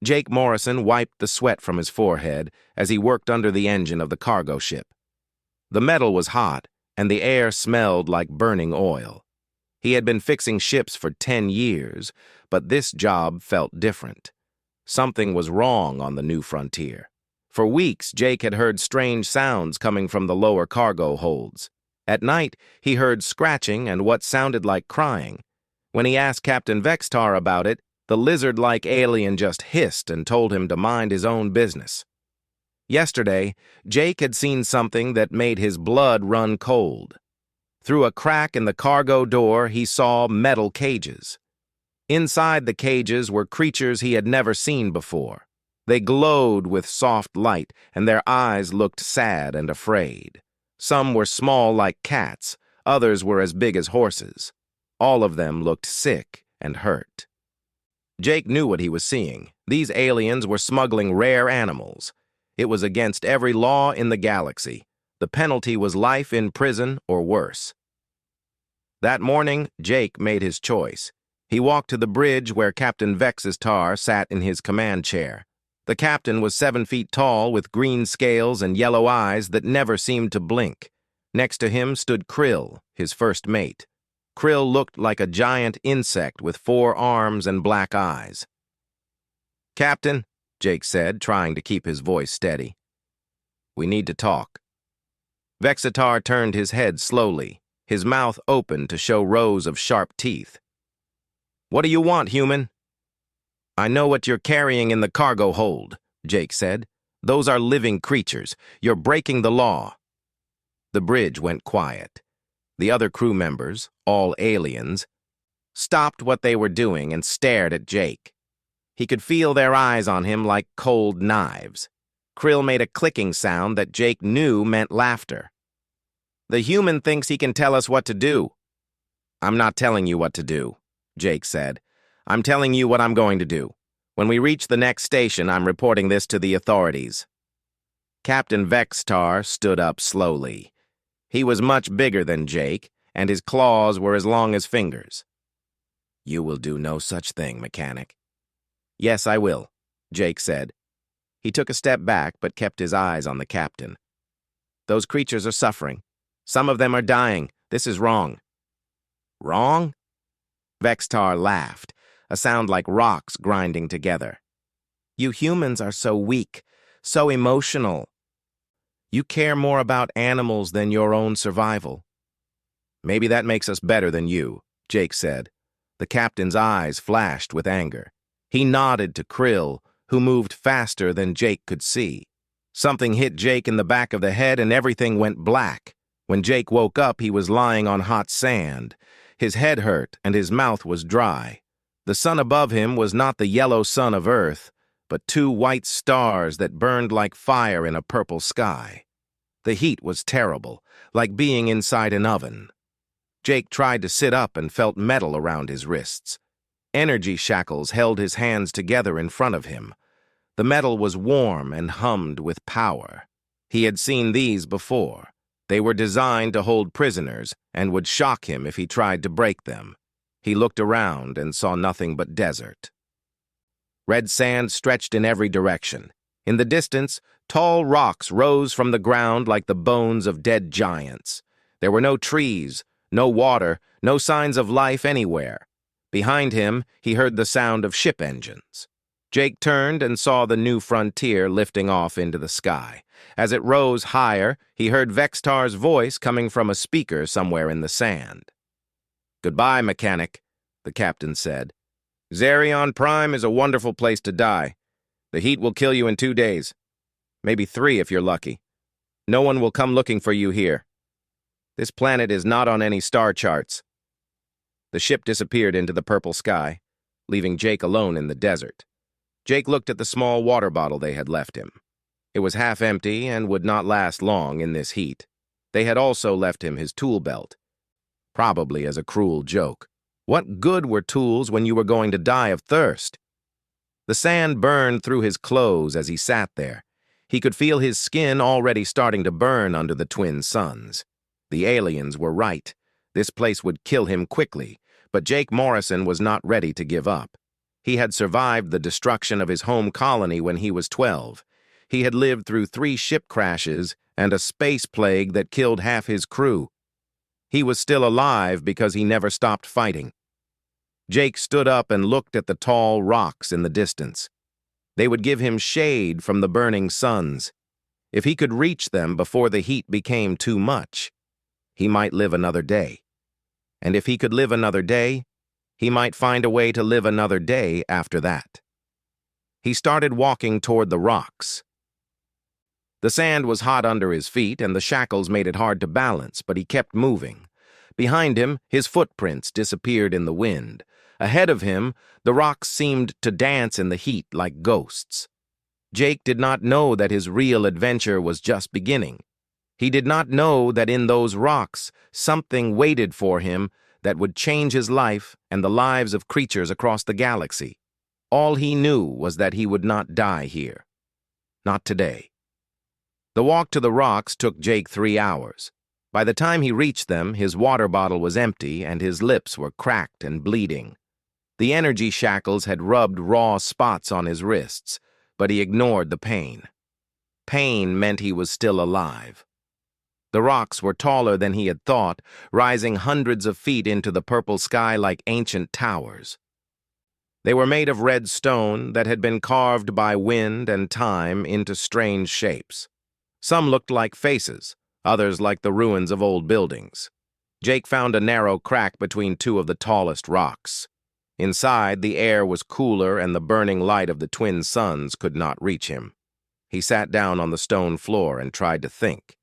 Jake Morrison wiped the sweat from his forehead as he worked under the engine of the cargo ship. The metal was hot, and the air smelled like burning oil. He had been fixing ships for 10 years, but this job felt different. Something was wrong on the new frontier. For weeks, Jake had heard strange sounds coming from the lower cargo holds. At night, he heard scratching and what sounded like crying. When he asked Captain Vextar about it, the lizard-like alien just hissed and told him to mind his own business. Yesterday, Jake had seen something that made his blood run cold. Through a crack in the cargo door, he saw metal cages. Inside the cages were creatures he had never seen before. They glowed with soft light, and their eyes looked sad and afraid. Some were small like cats, others were as big as horses. All of them looked sick and hurt. Jake knew what he was seeing. These aliens were smuggling rare animals. It was against every law in the galaxy. The penalty was life in prison or worse. That morning, Jake made his choice. He walked to the bridge where Captain Vextar sat in his command chair. The captain was 7 feet tall with green scales and yellow eyes that never seemed to blink. Next to him stood Krill, his first mate. Krill looked like a giant insect with 4 arms and black eyes. "Captain," Jake said, trying to keep his voice steady, "we need to talk." Vextar turned his head slowly, his mouth open to show rows of sharp teeth. "What do you want, human?" "I know what you're carrying in the cargo hold," Jake said. "Those are living creatures. You're breaking the law." The bridge went quiet. The other crew members, all aliens, stopped what they were doing and stared at Jake. He could feel their eyes on him like cold knives. Krill made a clicking sound that Jake knew meant laughter. "The human thinks he can tell us what to do." "I'm not telling you what to do," Jake said. "I'm telling you what I'm going to do. When we reach the next station, I'm reporting this to the authorities." Captain Vextar stood up slowly. He was much bigger than Jake, and his claws were as long as fingers. "You will do no such thing, mechanic." "Yes, I will," Jake said. He took a step back but kept his eyes on the captain. "Those creatures are suffering. Some of them are dying. This is wrong." "Wrong?" Vextar laughed, a sound like rocks grinding together. "You humans are so weak, so emotional. You care more about animals than your own survival." "Maybe that makes us better than you," Jake said. The captain's eyes flashed with anger. He nodded to Krill, who moved faster than Jake could see. Something hit Jake in the back of the head and everything went black. When Jake woke up, he was lying on hot sand. His head hurt and his mouth was dry. The sun above him was not the yellow sun of Earth, but 2 white stars that burned like fire in a purple sky. The heat was terrible, like being inside an oven. Jake tried to sit up and felt metal around his wrists. Energy shackles held his hands together in front of him. The metal was warm and hummed with power. He had seen these before. They were designed to hold prisoners and would shock him if he tried to break them. He looked around and saw nothing but desert. Red sand stretched in every direction. In the distance, tall rocks rose from the ground like the bones of dead giants. There were no trees, no water, no signs of life anywhere. Behind him, he heard the sound of ship engines. Jake turned and saw the new frontier lifting off into the sky. As it rose higher, he heard Vextar's voice coming from a speaker somewhere in the sand. "Goodbye, mechanic," the captain said. "Zarion Prime is a wonderful place to die. The heat will kill you in 2 days. Maybe 3 if you're lucky. No one will come looking for you here. This planet is not on any star charts." The ship disappeared into the purple sky, leaving Jake alone in the desert. Jake looked at the small water bottle they had left him. It was half empty and would not last long in this heat. They had also left him his tool belt, probably as a cruel joke. What good were tools when you were going to die of thirst? The sand burned through his clothes as he sat there. He could feel his skin already starting to burn under the twin suns. The aliens were right. This place would kill him quickly, but Jake Morrison was not ready to give up. He had survived the destruction of his home colony when he was 12. He had lived through 3 ship crashes and a space plague that killed half his crew. He was still alive because he never stopped fighting. Jake stood up and looked at the tall rocks in the distance. They would give him shade from the burning suns. If he could reach them before the heat became too much, he might live another day. And if he could live another day, he might find a way to live another day after that. He started walking toward the rocks. The sand was hot under his feet, and the shackles made it hard to balance, but he kept moving. Behind him, his footprints disappeared in the wind. Ahead of him, the rocks seemed to dance in the heat like ghosts. Jake did not know that his real adventure was just beginning. He did not know that in those rocks, something waited for him that would change his life and the lives of creatures across the galaxy. All he knew was that he would not die here. Not today. The walk to the rocks took Jake 3 hours. By the time he reached them, his water bottle was empty and his lips were cracked and bleeding. The energy shackles had rubbed raw spots on his wrists, but he ignored the pain. Pain meant he was still alive. The rocks were taller than he had thought, rising hundreds of feet into the purple sky like ancient towers. They were made of red stone that had been carved by wind and time into strange shapes. Some looked like faces, others like the ruins of old buildings. Jake found a narrow crack between 2 of the tallest rocks. Inside, the air was cooler and the burning light of the twin suns could not reach him. He sat down on the stone floor and tried to think.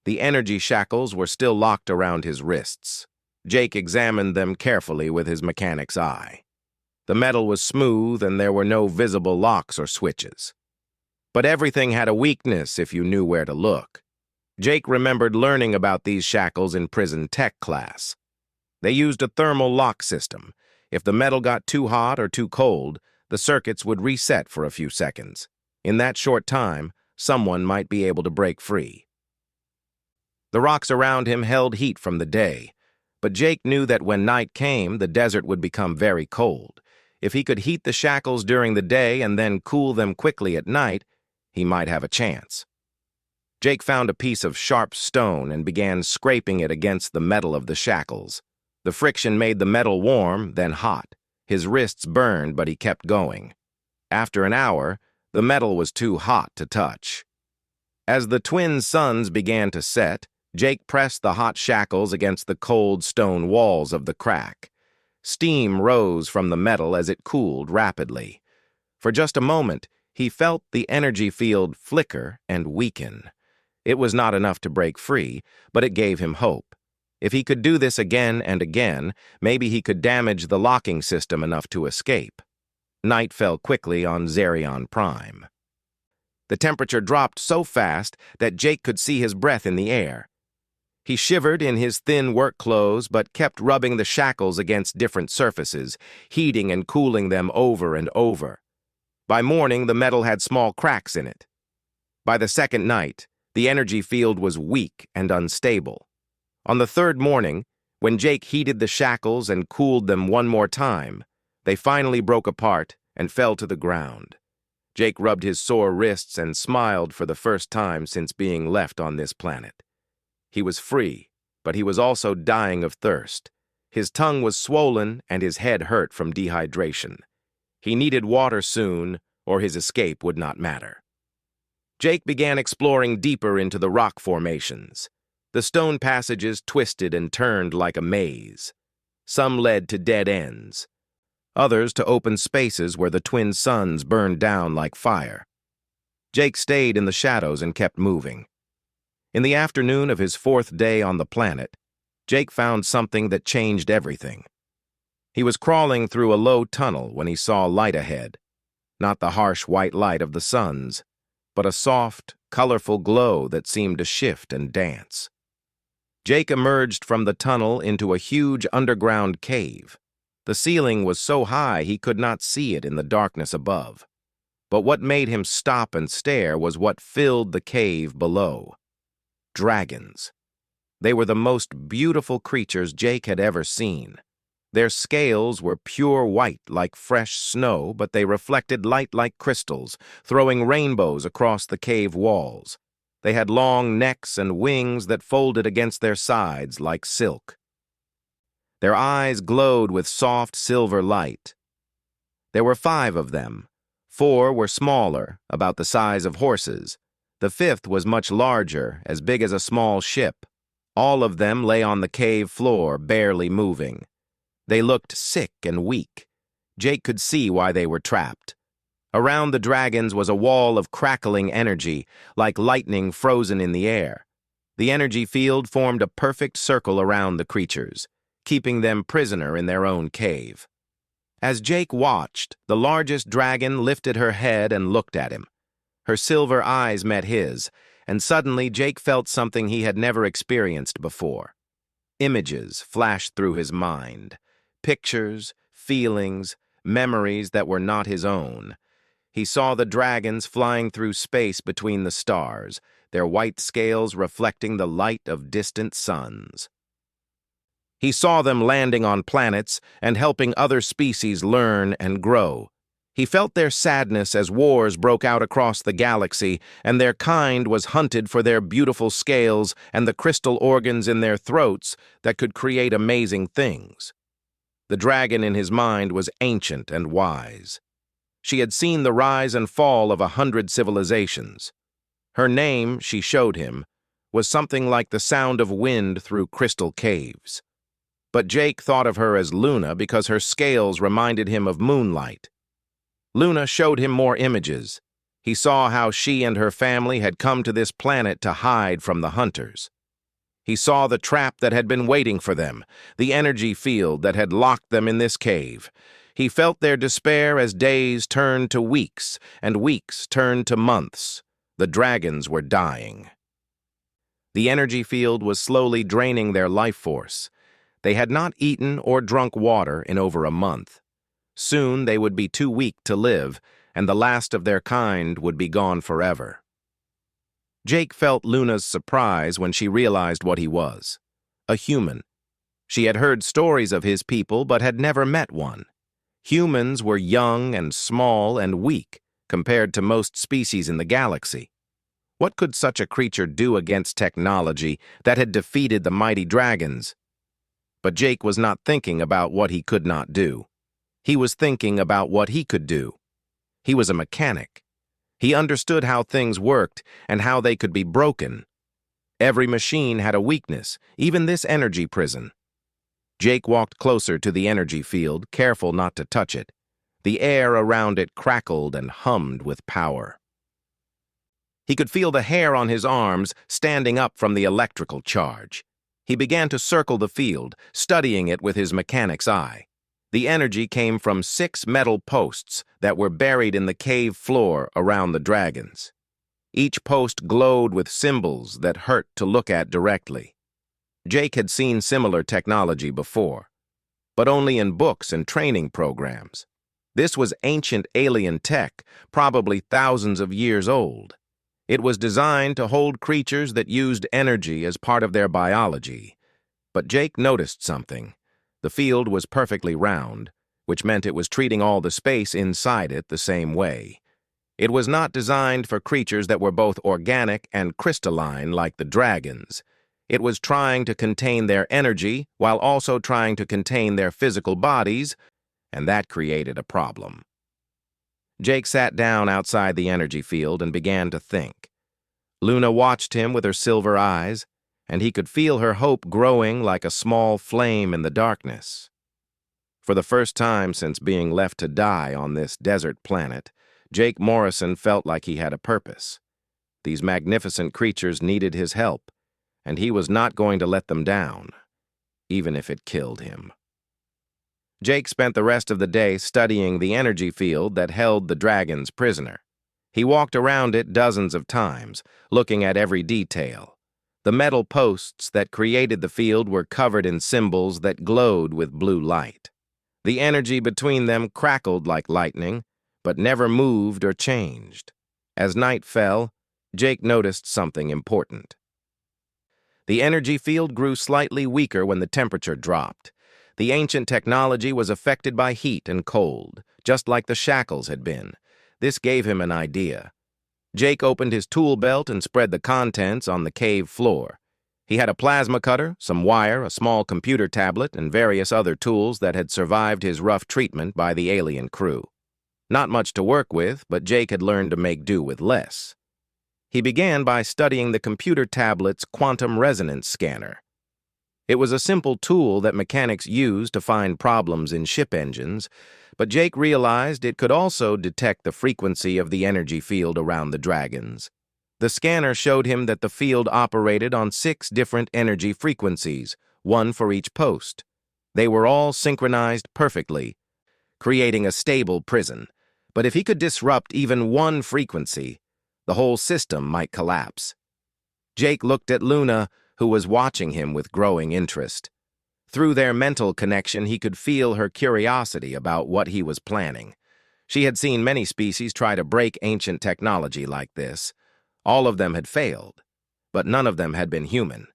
The energy shackles were still locked around his wrists. Jake examined them carefully with his mechanic's eye. The metal was smooth and there were no visible locks or switches. But everything had a weakness if you knew where to look. Jake remembered learning about these shackles in prison tech class. They used a thermal lock system. If the metal got too hot or too cold, the circuits would reset for a few seconds. In that short time, someone might be able to break free. The rocks around him held heat from the day, but Jake knew that when night came, the desert would become very cold. If he could heat the shackles during the day and then cool them quickly at night, he might have a chance. Jake found a piece of sharp stone and began scraping it against the metal of the shackles. The friction made the metal warm, then hot. His wrists burned, but he kept going. After an hour, the metal was too hot to touch. As the twin suns began to set, Jake pressed the hot shackles against the cold stone walls of the crack. Steam rose from the metal as it cooled rapidly. For just a moment, he felt the energy field flicker and weaken. It was not enough to break free, but it gave him hope. If he could do this again and again, maybe he could damage the locking system enough to escape. Night fell quickly on Zerion Prime. The temperature dropped so fast that Jake could see his breath in the air. He shivered in his thin work clothes but kept rubbing the shackles against different surfaces, heating and cooling them over and over. By morning, the metal had small cracks in it. By the second night, the energy field was weak and unstable. On the third morning, when Jake heated the shackles and cooled them one more time, they finally broke apart and fell to the ground. Jake rubbed his sore wrists and smiled for the first time since being left on this planet. He was free, but he was also dying of thirst. His tongue was swollen and his head hurt from dehydration. He needed water soon, or his escape would not matter. Jake began exploring deeper into the rock formations. The stone passages twisted and turned like a maze. Some led to dead ends. Others to open spaces where the twin suns burned down like fire. Jake stayed in the shadows and kept moving. In the afternoon of his 4th day on the planet, Jake found something that changed everything. He was crawling through a low tunnel when he saw light ahead. Not the harsh white light of the suns, but a soft, colorful glow that seemed to shift and dance. Jake emerged from the tunnel into a huge underground cave. The ceiling was so high he could not see it in the darkness above. But what made him stop and stare was what filled the cave below. Dragons. They were the most beautiful creatures Jake had ever seen. Their scales were pure white like fresh snow, but they reflected light like crystals, throwing rainbows across the cave walls. They had long necks and wings that folded against their sides like silk. Their eyes glowed with soft silver light. There were 5 of them. 4 were smaller, about the size of horses. The 5th was much larger, as big as a small ship. All of them lay on the cave floor, barely moving. They looked sick and weak. Jake could see why they were trapped. Around the dragons was a wall of crackling energy, like lightning frozen in the air. The energy field formed a perfect circle around the creatures, keeping them prisoner in their own cave. As Jake watched, the largest dragon lifted her head and looked at him. Her silver eyes met his, and suddenly Jake felt something he had never experienced before. Images flashed through his mind. Pictures, feelings, memories that were not his own. He saw the dragons flying through space between the stars, their white scales reflecting the light of distant suns. He saw them landing on planets and helping other species learn and grow. He felt their sadness as wars broke out across the galaxy, and their kind was hunted for their beautiful scales and the crystal organs in their throats that could create amazing things. The dragon in his mind was ancient and wise. She had seen the rise and fall of 100 civilizations. Her name, she showed him, was something like the sound of wind through crystal caves. But Jake thought of her as Luna because her scales reminded him of moonlight. Luna showed him more images. He saw how she and her family had come to this planet to hide from the hunters. He saw the trap that had been waiting for them, the energy field that had locked them in this cave. He felt their despair as days turned to weeks, and weeks turned to months. The dragons were dying. The energy field was slowly draining their life force. They had not eaten or drunk water in over a month. Soon they would be too weak to live, and the last of their kind would be gone forever. Jake felt Luna's surprise when she realized what he was. A human. She had heard stories of his people but had never met one. Humans were young and small and weak compared to most species in the galaxy. What could such a creature do against technology that had defeated the mighty dragons? But Jake was not thinking about what he could not do. He was thinking about what he could do. He was a mechanic. He understood how things worked and how they could be broken. Every machine had a weakness, even this energy prison. Jake walked closer to the energy field, careful not to touch it. The air around it crackled and hummed with power. He could feel the hair on his arms standing up from the electrical charge. He began to circle the field, studying it with his mechanic's eye. The energy came from 6 metal posts that were buried in the cave floor around the dragons. Each post glowed with symbols that hurt to look at directly. Jake had seen similar technology before, but only in books and training programs. This was ancient alien tech, probably thousands of years old. It was designed to hold creatures that used energy as part of their biology. But Jake noticed something. The field was perfectly round, which meant it was treating all the space inside it the same way. It was not designed for creatures that were both organic and crystalline like the dragons. It was trying to contain their energy while also trying to contain their physical bodies, and that created a problem. Jake sat down outside the energy field and began to think. Luna watched him with her silver eyes, and he could feel her hope growing like a small flame in the darkness. For the first time since being left to die on this desert planet, Jake Morrison felt like he had a purpose. These magnificent creatures needed his help, and he was not going to let them down, even if it killed him. Jake spent the rest of the day studying the energy field that held the dragons prisoner. He walked around it dozens of times, looking at every detail. The metal posts that created the field were covered in symbols that glowed with blue light. The energy between them crackled like lightning, but never moved or changed. As night fell, Jake noticed something important. The energy field grew slightly weaker when the temperature dropped. The ancient technology was affected by heat and cold, just like the shackles had been. This gave him an idea. Jake opened his tool belt and spread the contents on the cave floor. He had a plasma cutter, some wire, a small computer tablet, and various other tools that had survived his rough treatment by the alien crew. Not much to work with, but Jake had learned to make do with less. He began by studying the computer tablet's quantum resonance scanner. It was a simple tool that mechanics used to find problems in ship engines, but Jake realized it could also detect the frequency of the energy field around the dragons. The scanner showed him that the field operated on 6 different energy frequencies, one for each post. They were all synchronized perfectly, creating a stable prison. But if he could disrupt even one frequency, the whole system might collapse. Jake looked at Luna, who was watching him with growing interest. Through their mental connection, he could feel her curiosity about what he was planning. She had seen many species try to break ancient technology like this. All of them had failed, but none of them had been human.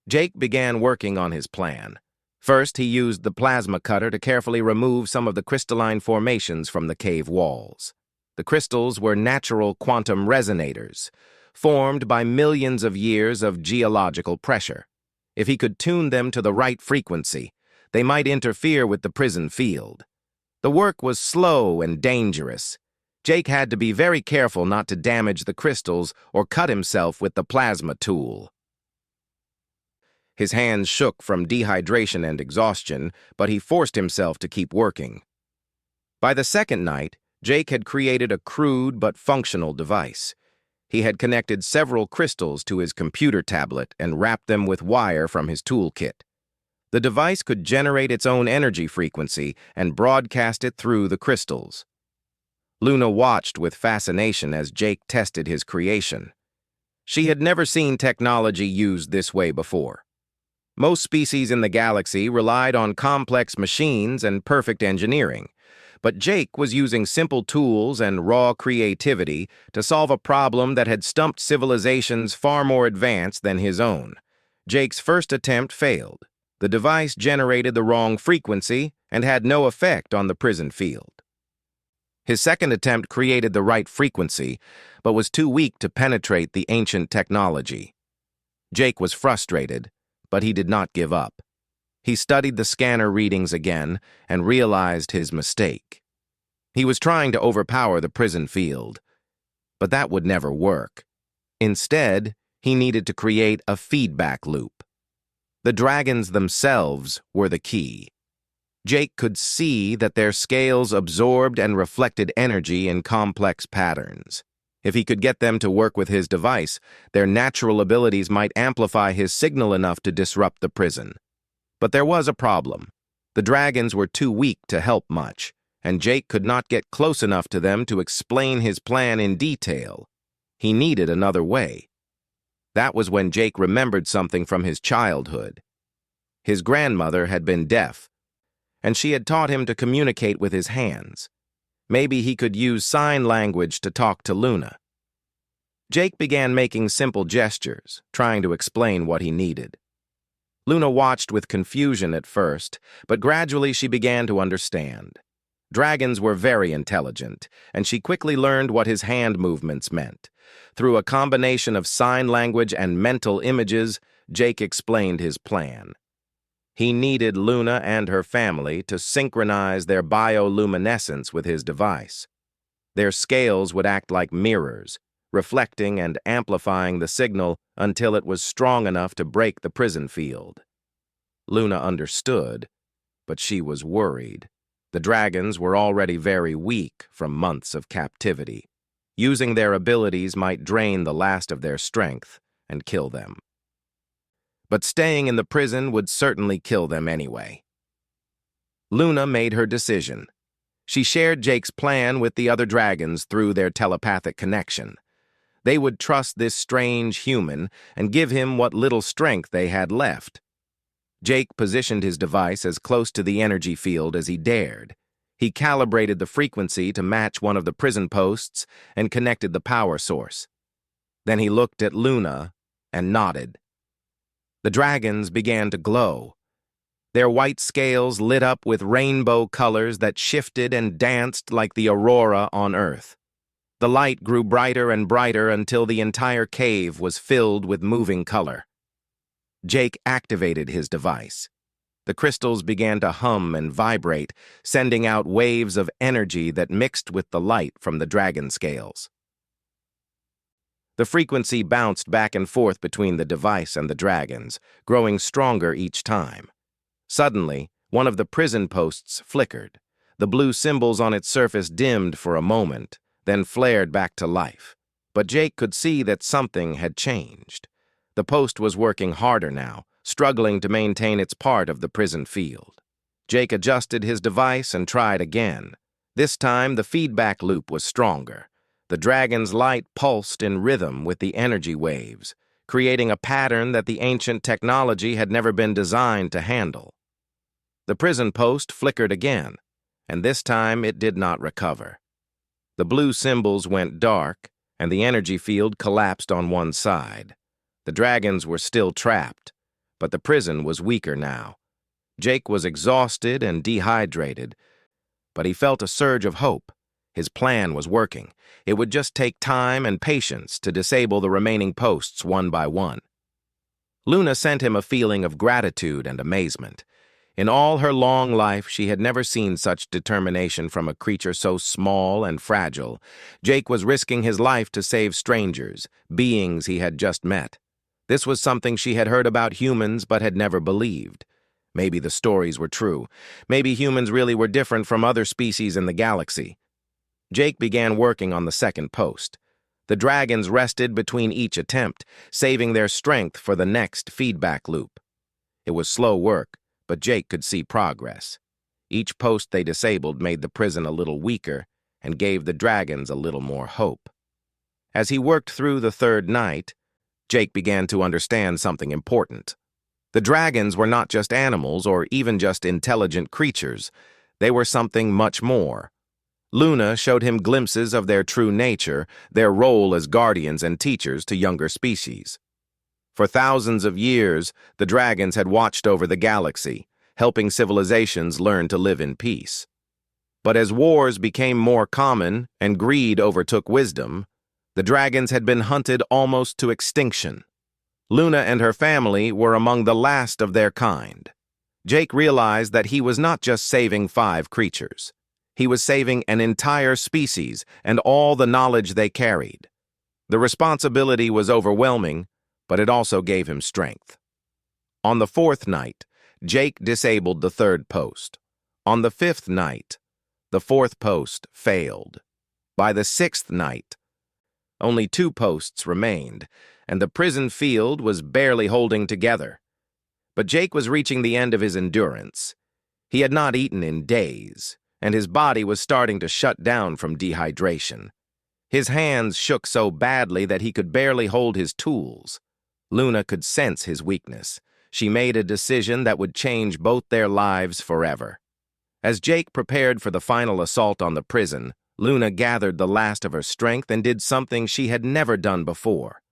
Jake began working on his plan. First, he used the plasma cutter to carefully remove some of the crystalline formations from the cave walls. The crystals were natural quantum resonators, formed by millions of years of geological pressure. If he could tune them to the right frequency, they might interfere with the prison field. The work was slow and dangerous. Jake had to be very careful not to damage the crystals or cut himself with the plasma tool. His hands shook from dehydration and exhaustion, but he forced himself to keep working. By the second night, Jake had created a crude but functional device. He had connected several crystals to his computer tablet and wrapped them with wire from his toolkit. The device could generate its own energy frequency and broadcast it through the crystals. Luna watched with fascination as Jake tested his creation. She had never seen technology used this way before. Most species in the galaxy relied on complex machines and perfect engineering, but Jake was using simple tools and raw creativity to solve a problem that had stumped civilizations far more advanced than his own. Jake's first attempt failed. The device generated the wrong frequency and had no effect on the prison field. His second attempt created the right frequency, but was too weak to penetrate the ancient technology. Jake was frustrated, but he did not give up. He studied the scanner readings again and realized his mistake. He was trying to overpower the prison field, but that would never work. Instead, he needed to create a feedback loop. The dragons themselves were the key. Jake could see that their scales absorbed and reflected energy in complex patterns. If he could get them to work with his device, their natural abilities might amplify his signal enough to disrupt the prison. But there was a problem. The dragons were too weak to help much, and Jake could not get close enough to them to explain his plan in detail. He needed another way. That was when Jake remembered something from his childhood. His grandmother had been deaf, and she had taught him to communicate with his hands. Maybe he could use sign language to talk to Luna. Jake began making simple gestures, trying to explain what he needed. Luna watched with confusion at first, but gradually she began to understand. Dragons were very intelligent, and she quickly learned what his hand movements meant. Through a combination of sign language and mental images, Jake explained his plan. He needed Luna and her family to synchronize their bioluminescence with his device. Their scales would act like mirrors, reflecting and amplifying the signal until it was strong enough to break the prison field. Luna understood, but she was worried. The dragons were already very weak from months of captivity. Using their abilities might drain the last of their strength and kill them. But staying in the prison would certainly kill them anyway. Luna made her decision. She shared Jake's plan with the other dragons through their telepathic connection. They would trust this strange human and give him what little strength they had left. Jake positioned his device as close to the energy field as he dared. He calibrated the frequency to match one of the prison posts and connected the power source. Then he looked at Luna and nodded. The dragons began to glow. Their white scales lit up with rainbow colors that shifted and danced like the aurora on Earth. The light grew brighter and brighter until the entire cave was filled with moving color. Jake activated his device. The crystals began to hum and vibrate, sending out waves of energy that mixed with the light from the dragon scales. The frequency bounced back and forth between the device and the dragons, growing stronger each time. Suddenly, one of the prison posts flickered. The blue symbols on its surface dimmed for a moment, then flared back to life. But Jake could see that something had changed. The post was working harder now, struggling to maintain its part of the prison field. Jake adjusted his device and tried again. This time, the feedback loop was stronger. The dragon's light pulsed in rhythm with the energy waves, creating a pattern that the ancient technology had never been designed to handle. The prison post flickered again, and this time it did not recover. The blue symbols went dark, and the energy field collapsed on one side. The dragons were still trapped, but the prison was weaker now. Jake was exhausted and dehydrated, but he felt a surge of hope. His plan was working. It would just take time and patience to disable the remaining posts one by one. Luna sent him a feeling of gratitude and amazement. In all her long life, she had never seen such determination from a creature so small and fragile. Jake was risking his life to save strangers, beings he had just met. This was something she had heard about humans but had never believed. Maybe the stories were true. Maybe humans really were different from other species in the galaxy. Jake began working on the second post. The dragons rested between each attempt, saving their strength for the next feedback loop. It was slow work, but Jake could see progress. Each post they disabled made the prison a little weaker and gave the dragons a little more hope. As he worked through the third night, Jake began to understand something important. The dragons were not just animals or even just intelligent creatures. They were something much more. Luna showed him glimpses of their true nature, their role as guardians and teachers to younger species. For thousands of years, the dragons had watched over the galaxy, helping civilizations learn to live in peace. But as wars became more common and greed overtook wisdom, the dragons had been hunted almost to extinction. Luna and her family were among the last of their kind. Jake realized that he was not just saving 5 creatures. He was saving an entire species and all the knowledge they carried. The responsibility was overwhelming, but it also gave him strength. On the 4th night, Jake disabled the 3rd post. On the 5th night, the 4th post failed. By the 6th night, only 2 posts remained, and the prison field was barely holding together. But Jake was reaching the end of his endurance. He had not eaten in days, and his body was starting to shut down from dehydration. His hands shook so badly that he could barely hold his tools. Luna could sense his weakness. She made a decision that would change both their lives forever. As Jake prepared for the final assault on the prison, Luna gathered the last of her strength and did something she had never done before.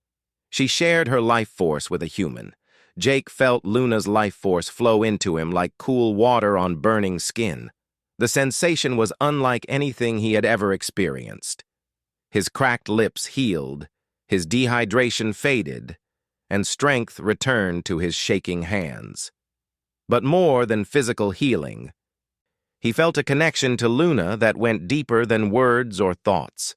She shared her life force with a human. Jake felt Luna's life force flow into him like cool water on burning skin. The sensation was unlike anything he had ever experienced. His cracked lips healed, his dehydration faded, and strength returned to his shaking hands. But more than physical healing, he felt a connection to Luna that went deeper than words or thoughts.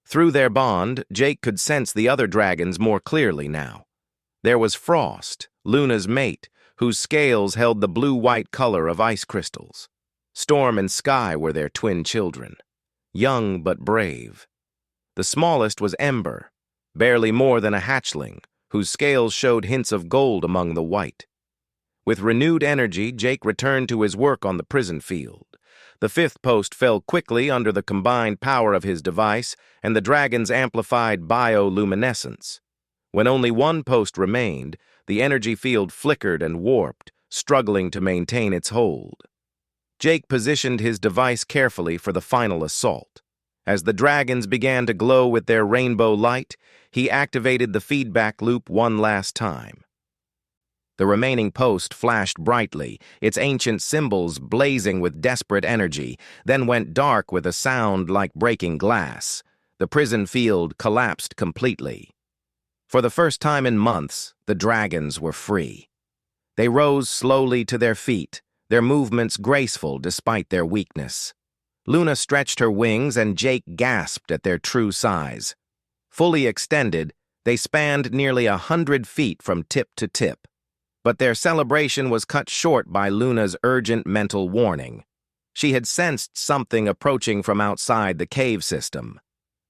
Through their bond, Jake could sense the other dragons more clearly now. There was Frost, Luna's mate, whose scales held the blue-white color of ice crystals. Storm and Sky were their twin children, young but brave. The smallest was Ember, barely more than a hatchling, whose scales showed hints of gold among the white. With renewed energy, Jake returned to his work on the prison field. The 5th post fell quickly under the combined power of his device and the dragon's amplified bioluminescence. When only 1 post remained, the energy field flickered and warped, struggling to maintain its hold. Jake positioned his device carefully for the final assault. As the dragons began to glow with their rainbow light, he activated the feedback loop one last time. The remaining post flashed brightly, its ancient symbols blazing with desperate energy, then went dark with a sound like breaking glass. The prison field collapsed completely. For the first time in months, the dragons were free. They rose slowly to their feet, their movements graceful despite their weakness. Luna stretched her wings and Jake gasped at their true size. Fully extended, they spanned nearly 100 feet from tip to tip. But their celebration was cut short by Luna's urgent mental warning. She had sensed something approaching from outside the cave system.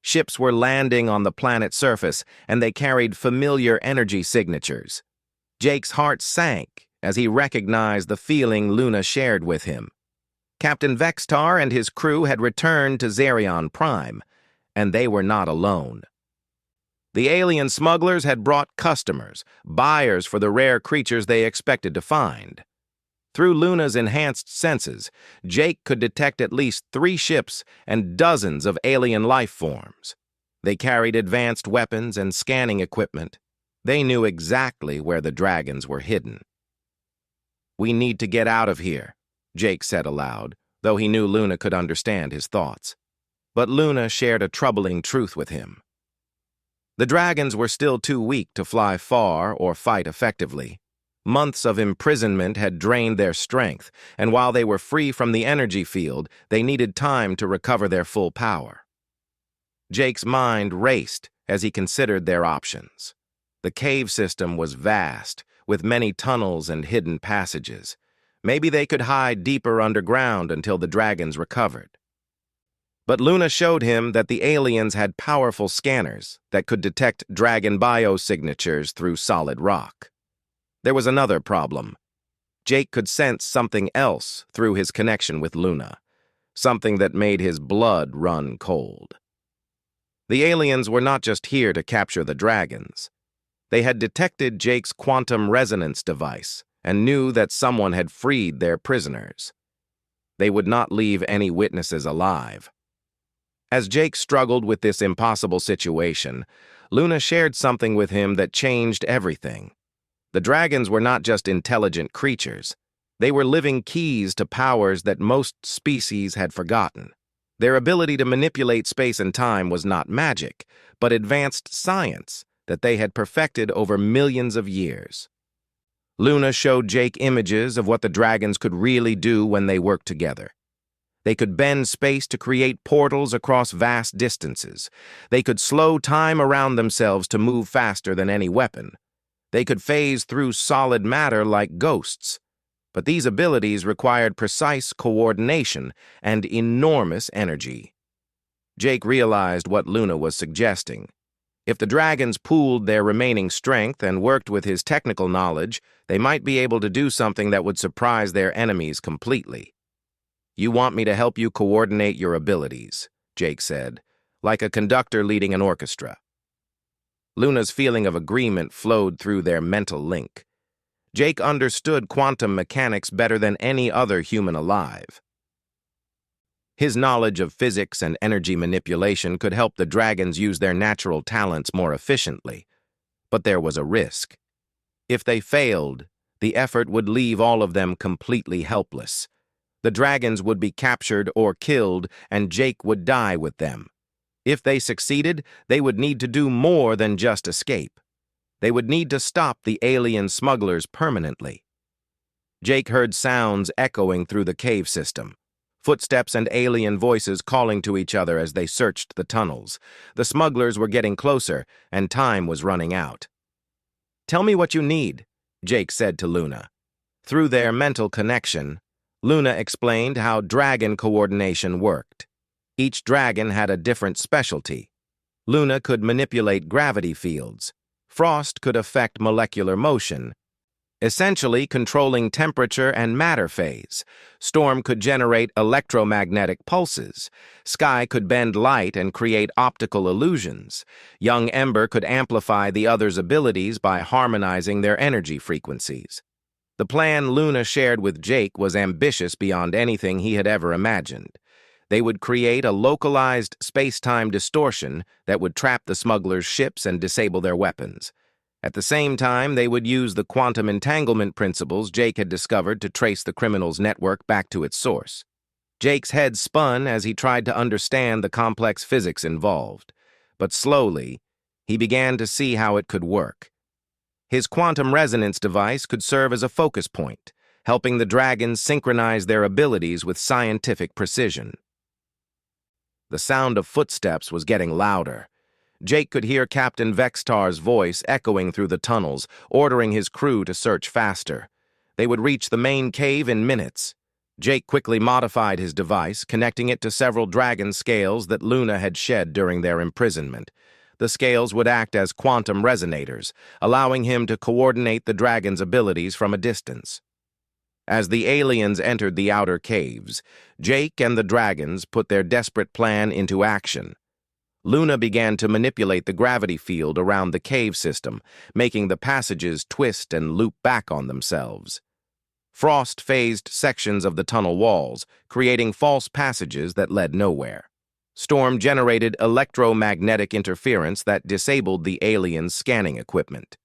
Ships were landing on the planet's surface, and they carried familiar energy signatures. Jake's heart sank as he recognized the feeling Luna shared with him. Captain Vextar and his crew had returned to Zerion Prime, and they were not alone. The alien smugglers had brought customers, buyers for the rare creatures they expected to find. Through Luna's enhanced senses, Jake could detect at least 3 ships and dozens of alien life forms. They carried advanced weapons and scanning equipment. They knew exactly where the dragons were hidden. "We need to get out of here," Jake said aloud, though he knew Luna could understand his thoughts. But Luna shared a troubling truth with him. The dragons were still too weak to fly far or fight effectively. Months of imprisonment had drained their strength, and while they were free from the energy field, they needed time to recover their full power. Jake's mind raced as he considered their options. The cave system was vast, with many tunnels and hidden passages. Maybe they could hide deeper underground until the dragons recovered. But Luna showed him that the aliens had powerful scanners that could detect dragon biosignatures through solid rock. There was another problem. Jake could sense something else through his connection with Luna, something that made his blood run cold. The aliens were not just here to capture the dragons. They had detected Jake's quantum resonance device and knew that someone had freed their prisoners. They would not leave any witnesses alive. As Jake struggled with this impossible situation, Luna shared something with him that changed everything. The dragons were not just intelligent creatures. They were living keys to powers that most species had forgotten. Their ability to manipulate space and time was not magic, but advanced science that they had perfected over millions of years. Luna showed Jake images of what the dragons could really do when they worked together. They could bend space to create portals across vast distances. They could slow time around themselves to move faster than any weapon. They could phase through solid matter like ghosts. But these abilities required precise coordination and enormous energy. Jake realized what Luna was suggesting. If the dragons pooled their remaining strength and worked with his technical knowledge, they might be able to do something that would surprise their enemies completely. "You want me to help you coordinate your abilities," Jake said, like a conductor leading an orchestra. Luna's feeling of agreement flowed through their mental link. Jake understood quantum mechanics better than any other human alive. His knowledge of physics and energy manipulation could help the dragons use their natural talents more efficiently. But there was a risk. If they failed, the effort would leave all of them completely helpless. The dragons would be captured or killed, and Jake would die with them. If they succeeded, they would need to do more than just escape. They would need to stop the alien smugglers permanently. Jake heard sounds echoing through the cave system. Footsteps and alien voices calling to each other as they searched the tunnels. The smugglers were getting closer, and time was running out. "Tell me what you need," Jake said to Luna. Through their mental connection, Luna explained how dragon coordination worked. Each dragon had a different specialty. Luna could manipulate gravity fields. Frost could affect molecular motion, essentially controlling temperature and matter phase. Storm could generate electromagnetic pulses. Sky could bend light and create optical illusions. Young Ember could amplify the other's abilities by harmonizing their energy frequencies. The plan Luna shared with Jake was ambitious beyond anything he had ever imagined. They would create a localized space-time distortion that would trap the smugglers' ships and disable their weapons. At the same time, they would use the quantum entanglement principles Jake had discovered to trace the criminal's network back to its source. Jake's head spun as he tried to understand the complex physics involved, but slowly, he began to see how it could work. His quantum resonance device could serve as a focus point, helping the dragons synchronize their abilities with scientific precision. The sound of footsteps was getting louder. Jake could hear Captain Vextar's voice echoing through the tunnels, ordering his crew to search faster. They would reach the main cave in minutes. Jake quickly modified his device, connecting it to several dragon scales that Luna had shed during their imprisonment. The scales would act as quantum resonators, allowing him to coordinate the dragon's abilities from a distance. As the aliens entered the outer caves, Jake and the dragons put their desperate plan into action. Luna began to manipulate the gravity field around the cave system, making the passages twist and loop back on themselves. Frost phased sections of the tunnel walls, creating false passages that led nowhere. Storm generated electromagnetic interference that disabled the aliens' scanning equipment.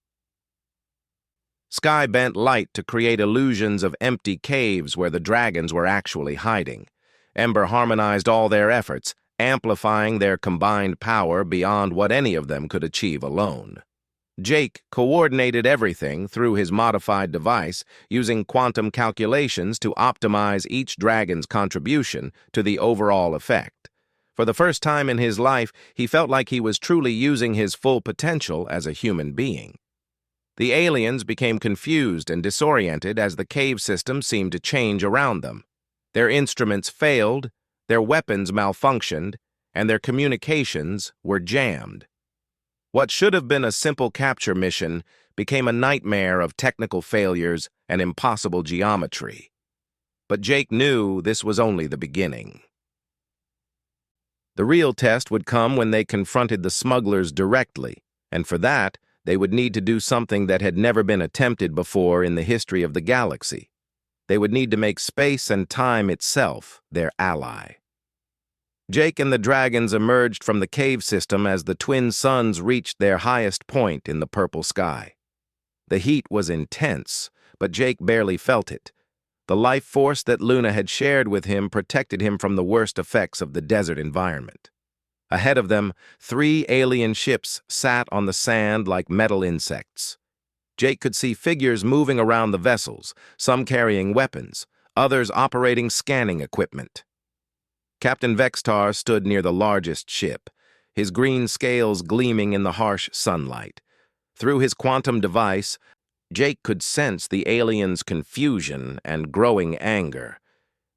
Sky bent light to create illusions of empty caves where the dragons were actually hiding. Ember harmonized all their efforts, amplifying their combined power beyond what any of them could achieve alone. Jake coordinated everything through his modified device, using quantum calculations to optimize each dragon's contribution to the overall effect. For the first time in his life, he felt like he was truly using his full potential as a human being. The aliens became confused and disoriented as the cave system seemed to change around them. Their instruments failed, their weapons malfunctioned, and their communications were jammed. What should have been a simple capture mission became a nightmare of technical failures and impossible geometry. But Jake knew this was only the beginning. The real test would come when they confronted the smugglers directly, and for that, they would need to do something that had never been attempted before in the history of the galaxy. They would need to make space and time itself their ally. Jake and the dragons emerged from the cave system as the twin suns reached their highest point in the purple sky. The heat was intense, but Jake barely felt it. The life force that Luna had shared with him protected him from the worst effects of the desert environment. Ahead of them, 3 alien ships sat on the sand like metal insects. Jake could see figures moving around the vessels, some carrying weapons, others operating scanning equipment. Captain Vextar stood near the largest ship, his green scales gleaming in the harsh sunlight. Through his quantum device, Jake could sense the aliens' confusion and growing anger.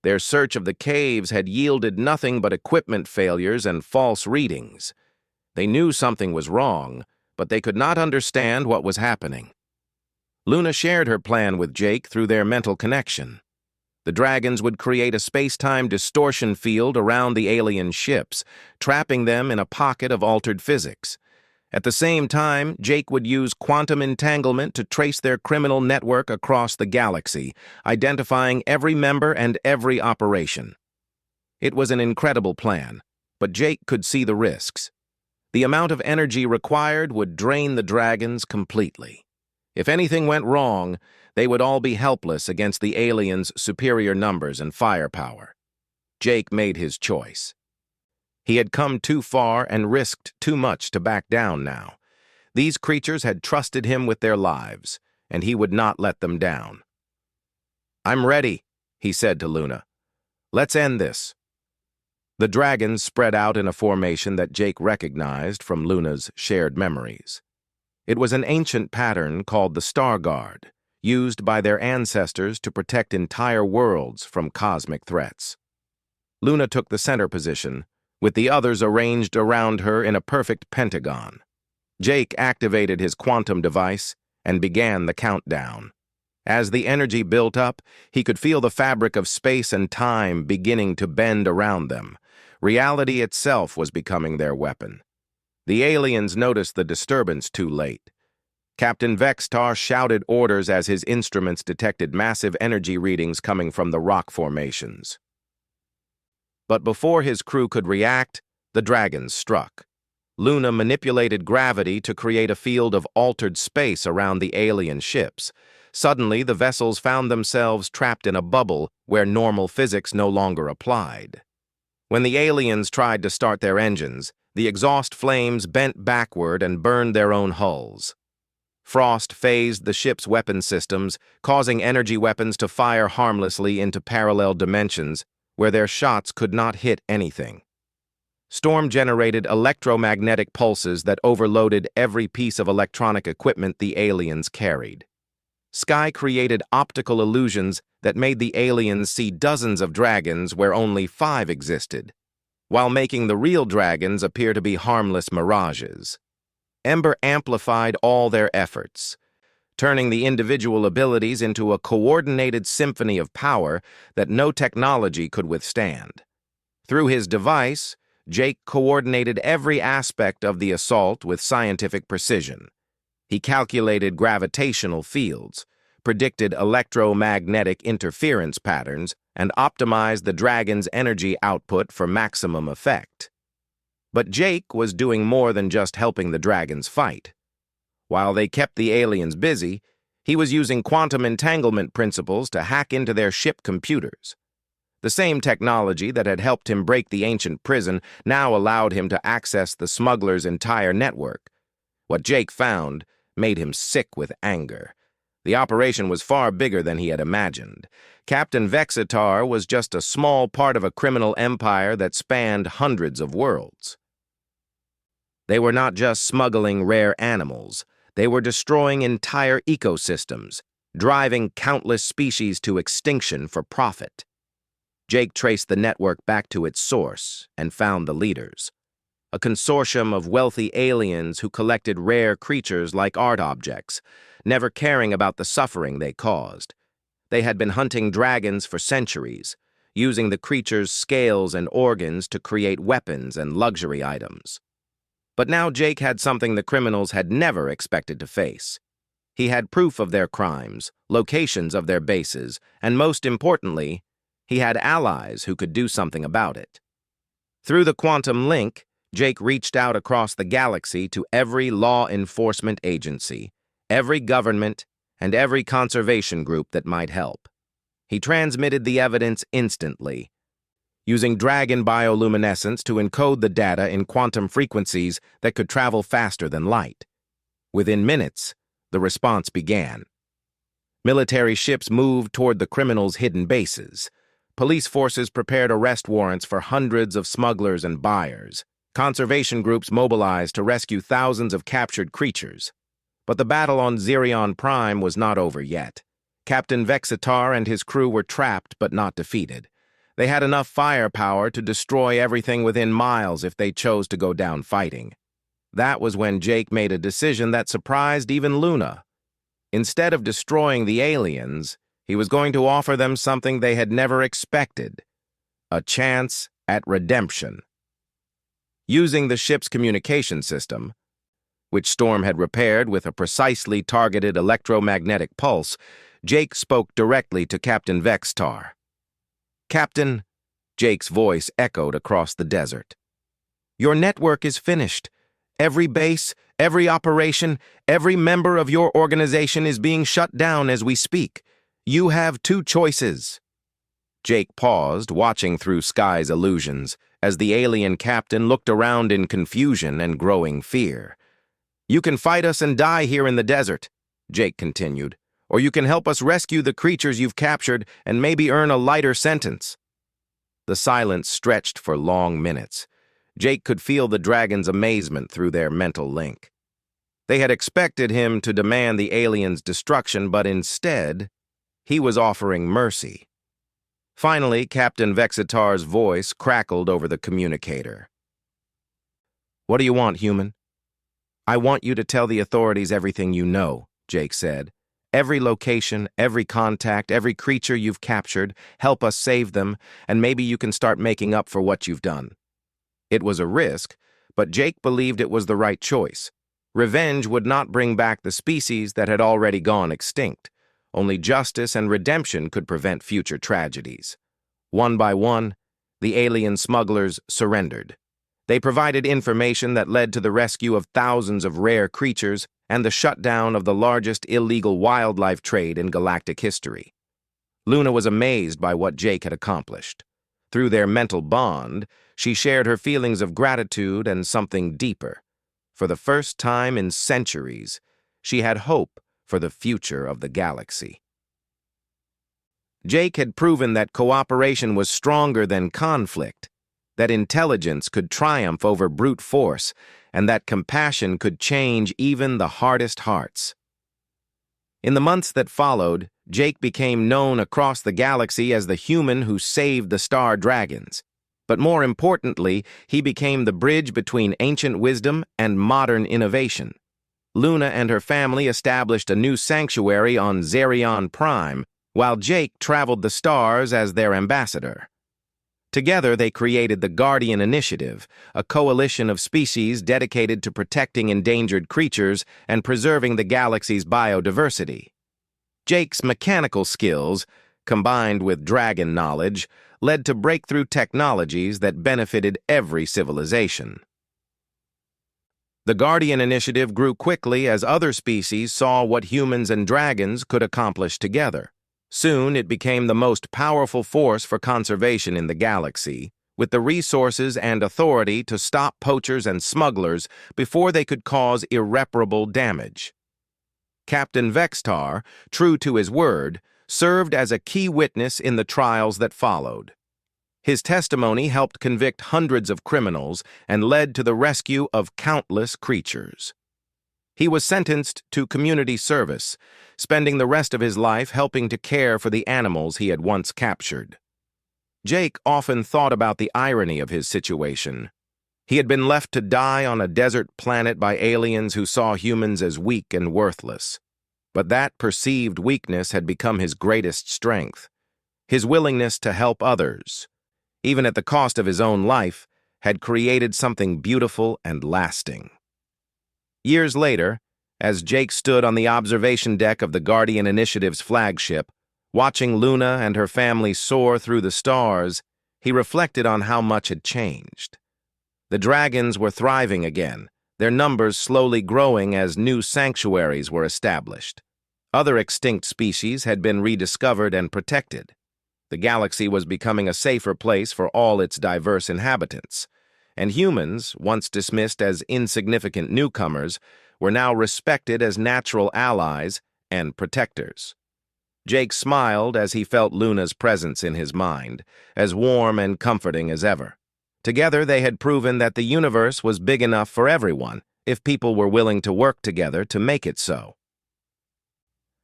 Their search of the caves had yielded nothing but equipment failures and false readings. They knew something was wrong, but they could not understand what was happening. Luna shared her plan with Jake through their mental connection. The dragons would create a space-time distortion field around the alien ships, trapping them in a pocket of altered physics. At the same time, Jake would use quantum entanglement to trace their criminal network across the galaxy, identifying every member and every operation. It was an incredible plan, but Jake could see the risks. The amount of energy required would drain the dragons completely. If anything went wrong, they would all be helpless against the aliens' superior numbers and firepower. Jake made his choice. He had come too far and risked too much to back down now. These creatures had trusted him with their lives, and he would not let them down. "I'm ready," he said to Luna. "Let's end this." The dragons spread out in a formation that Jake recognized from Luna's shared memories. It was an ancient pattern called the Star Guard, used by their ancestors to protect entire worlds from cosmic threats. Luna took the center position, with the others arranged around her in a perfect pentagon. Jake activated his quantum device and began the countdown. As the energy built up, he could feel the fabric of space and time beginning to bend around them. Reality itself was becoming their weapon. The aliens noticed the disturbance too late. Captain Vextar shouted orders as his instruments detected massive energy readings coming from the rock formations. But before his crew could react, the dragons struck. Luna manipulated gravity to create a field of altered space around the alien ships. Suddenly, the vessels found themselves trapped in a bubble where normal physics no longer applied. When the aliens tried to start their engines, the exhaust flames bent backward and burned their own hulls. Frost phased the ship's weapon systems, causing energy weapons to fire harmlessly into parallel dimensions where their shots could not hit anything. Storm generated electromagnetic pulses that overloaded every piece of electronic equipment the aliens carried. Sky created optical illusions that made the aliens see dozens of dragons where only 5 existed, while making the real dragons appear to be harmless mirages. Ember amplified all their efforts, turning the individual abilities into a coordinated symphony of power that no technology could withstand. Through his device, Jake coordinated every aspect of the assault with scientific precision. He calculated gravitational fields, predicted electromagnetic interference patterns, and optimized the dragon's energy output for maximum effect. But Jake was doing more than just helping the dragons fight. While they kept the aliens busy, he was using quantum entanglement principles to hack into their ship computers. The same technology that had helped him break the ancient prison now allowed him to access the smugglers' entire network. What Jake found made him sick with anger. The operation was far bigger than he had imagined. Captain Vexitar was just a small part of a criminal empire that spanned hundreds of worlds. They were not just smuggling rare animals. They were destroying entire ecosystems, driving countless species to extinction for profit. Jake traced the network back to its source and found the leaders. A consortium of wealthy aliens who collected rare creatures like art objects, never caring about the suffering they caused. They had been hunting dragons for centuries, using the creatures' scales and organs to create weapons and luxury items. But now Jake had something the criminals had never expected to face. He had proof of their crimes, locations of their bases, and most importantly, he had allies who could do something about it. Through the quantum link, Jake reached out across the galaxy to every law enforcement agency, every government, and every conservation group that might help. He transmitted the evidence instantly, using dragon bioluminescence to encode the data in quantum frequencies that could travel faster than light. Within minutes, the response began. Military ships moved toward the criminals' hidden bases. Police forces prepared arrest warrants for hundreds of smugglers and buyers. Conservation groups mobilized to rescue thousands of captured creatures. But the battle on Xerion Prime was not over yet. Captain Vexitar and his crew were trapped but not defeated. They had enough firepower to destroy everything within miles if they chose to go down fighting. That was when Jake made a decision that surprised even Luna. Instead of destroying the aliens, he was going to offer them something they had never expected: a chance at redemption. Using the ship's communication system, which Storm had repaired with a precisely targeted electromagnetic pulse, Jake spoke directly to Captain Vexitar. "Captain," Jake's voice echoed across the desert. "Your network is finished. Every base, every operation, every member of your organization is being shut down as we speak. You have 2 choices." Jake paused, watching through Sky's illusions, as the alien captain looked around in confusion and growing fear. "You can fight us and die here in the desert," Jake continued, "or you can help us rescue the creatures you've captured and maybe earn a lighter sentence." The silence stretched for long minutes. Jake could feel the dragon's amazement through their mental link. They had expected him to demand the aliens' destruction, but instead, he was offering mercy. Finally, Captain Vexitar's voice crackled over the communicator. "What do you want, human?" "I want you to tell the authorities everything you know," Jake said. "Every location, every contact, every creature you've captured. Help us save them, and maybe you can start making up for what you've done." It was a risk, but Jake believed it was the right choice. Revenge would not bring back the species that had already gone extinct. Only justice and redemption could prevent future tragedies. One by one, the alien smugglers surrendered. They provided information that led to the rescue of thousands of rare creatures and the shutdown of the largest illegal wildlife trade in galactic history. Luna was amazed by what Jake had accomplished. Through their mental bond, she shared her feelings of gratitude and something deeper. For the first time in centuries, she had hope for the future of the galaxy. Jake had proven that cooperation was stronger than conflict, that intelligence could triumph over brute force, and that compassion could change even the hardest hearts. In the months that followed, Jake became known across the galaxy as the human who saved the star dragons. But more importantly, he became the bridge between ancient wisdom and modern innovation. Luna and her family established a new sanctuary on Zerion Prime, while Jake traveled the stars as their ambassador. Together, they created the Guardian Initiative, a coalition of species dedicated to protecting endangered creatures and preserving the galaxy's biodiversity. Jake's mechanical skills, combined with dragon knowledge, led to breakthrough technologies that benefited every civilization. The Guardian Initiative grew quickly as other species saw what humans and dragons could accomplish together. Soon, it became the most powerful force for conservation in the galaxy, with the resources and authority to stop poachers and smugglers before they could cause irreparable damage. Captain Vextar, true to his word, served as a key witness in the trials that followed. His testimony helped convict hundreds of criminals and led to the rescue of countless creatures. He was sentenced to community service, spending the rest of his life helping to care for the animals he had once captured. Jake often thought about the irony of his situation. He had been left to die on a desert planet by aliens who saw humans as weak and worthless. But that perceived weakness had become his greatest strength. His willingness to help others, even at the cost of his own life, had created something beautiful and lasting. Years later, as Jake stood on the observation deck of the Guardian Initiative's flagship, watching Luna and her family soar through the stars, he reflected on how much had changed. The dragons were thriving again, their numbers slowly growing as new sanctuaries were established. Other extinct species had been rediscovered and protected. The galaxy was becoming a safer place for all its diverse inhabitants, and humans, once dismissed as insignificant newcomers, were now respected as natural allies and protectors. Jake smiled as he felt Luna's presence in his mind, as warm and comforting as ever. Together they had proven that the universe was big enough for everyone, if people were willing to work together to make it so.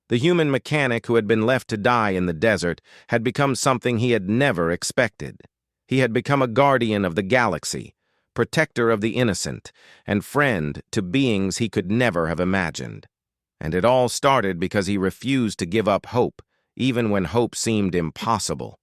The human mechanic who had been left to die in the desert had become something he had never expected. He had become a guardian of the galaxy, protector of the innocent, and friend to beings he could never have imagined. And it all started because he refused to give up hope, even when hope seemed impossible.